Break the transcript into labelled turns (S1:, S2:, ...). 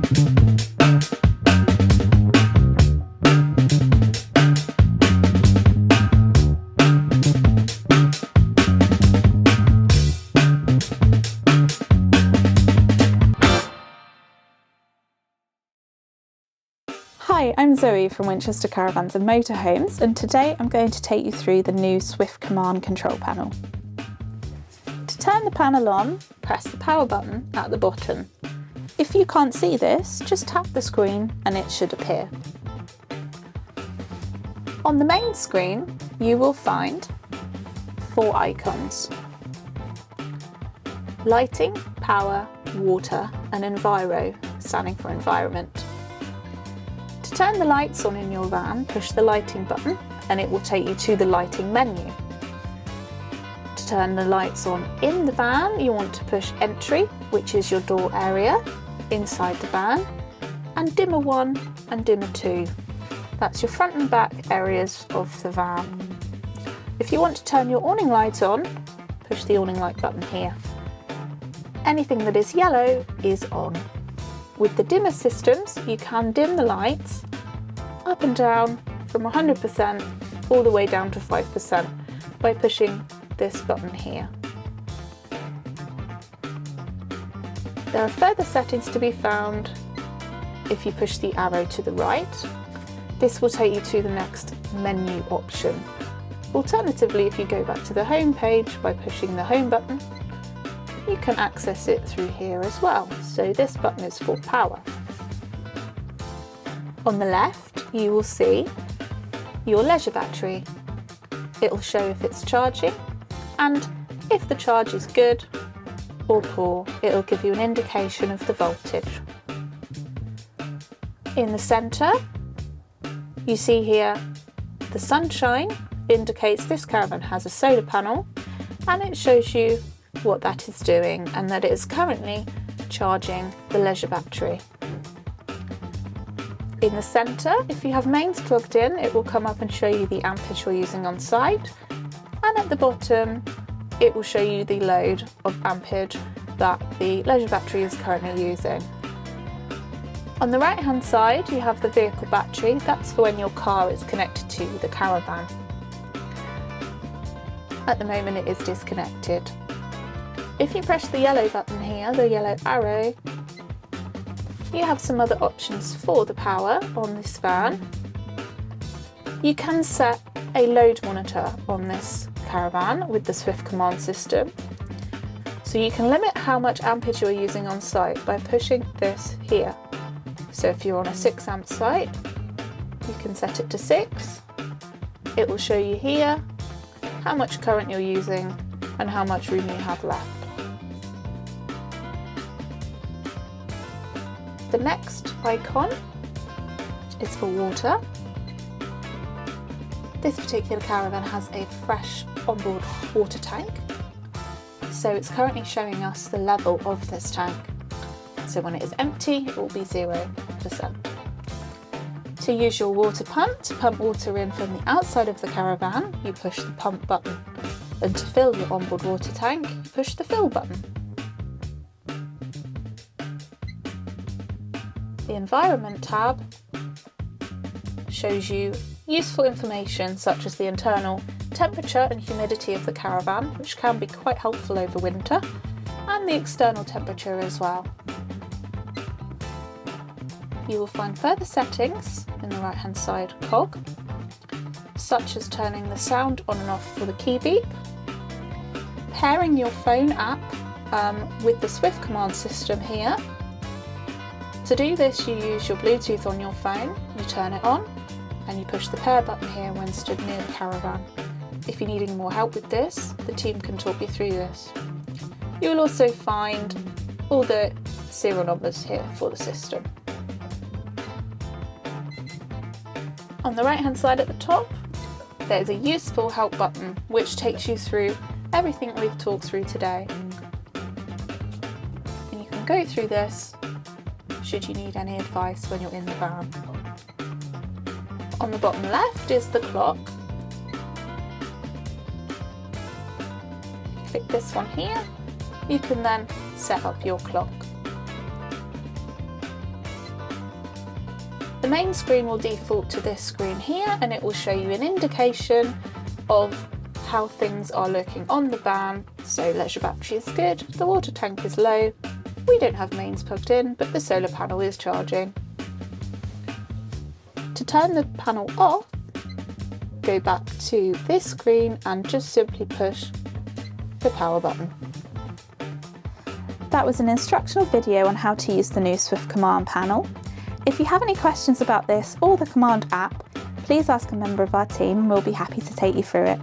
S1: Hi, I'm Zoe from Winchester Caravans and Motorhomes, and today I'm going to take you through the new Swift Command control panel. To turn the panel on, press the power button at the bottom. If you can't see this, just tap the screen and it should appear. On the main screen, you will find 4 icons: lighting, power, water and enviro, standing for environment. To turn the lights on in your van, push the lighting button and it will take you to the lighting menu. To turn the lights on in the van, you want to push entry, which is your door area inside the van, and dimmer 1 and dimmer 2. That's your front and back areas of the van. If you want to turn your awning light on, push the awning light button here. Anything that is yellow is on. With the dimmer systems, you can dim the lights up and down from 100% all the way down to 5% by pushing this button here. There are further settings to be found if you push the arrow to the right. This will take you to the next menu option. Alternatively, if you go back to the home page by pushing the home button, you can access it through here as well. So this button is for power. On the left, you will see your leisure battery. It will show if it's charging, and if the charge is good or poor, it will give you an indication of the voltage. In the centre, you see here the sunshine indicates this caravan has a solar panel, and it shows you what that is doing and that it is currently charging the leisure battery. In the centre, if you have mains plugged in, it will come up and show you the ampage you're using on site, and at the bottom it will show you the load of ampage that the leisure battery is currently using. On the right hand side you have the vehicle battery. That's for when your car is connected to the caravan. At the moment it is disconnected. If you press the yellow button here, the yellow arrow, you have some other options for the power on this van. You can set a load monitor on this caravan with the Swift Command system. So you can limit how much ampage you're using on site by pushing this here. So if you're on a 6 amp site, you can set it to 6. It will show you here how much current you're using and how much room you have left. The next icon is for water. This particular caravan has a fresh onboard water tank, so it's currently showing us the level of this tank. So when it is empty, it will be 0%. To use your water pump, to pump water in from the outside of the caravan, you push the pump button, and to fill your onboard water tank, you push the fill button. The Environment tab shows you useful information such as the internal temperature and humidity of the caravan, which can be quite helpful over winter, and the external temperature as well. You will find further settings in the right hand side cog, such as turning the sound on and off for the key beep, pairing your phone app with the Swift Command system here. To do this, you use your Bluetooth on your phone, you turn it on, and you push the pair button here when stood near the caravan. If you're needing more help with this, the team can talk you through this. You will also find all the serial numbers here for the system. On the right hand side at the top, there is a useful help button which takes you through everything we've talked through today. And you can go through this should you need any advice when you're in the van. On the bottom left is the clock. Click this one here. You can then set up your clock. The main screen will default to this screen here, and it will show you an indication of how things are looking on the van. So leisure battery is good, the water tank is low, we don't have mains plugged in, but the solar panel is charging. To turn the panel off, go back to this screen and just simply push the power button. That was an instructional video on how to use the new Swift Command panel. If you have any questions about this or the Command app, please ask a member of our team and we'll be happy to take you through it.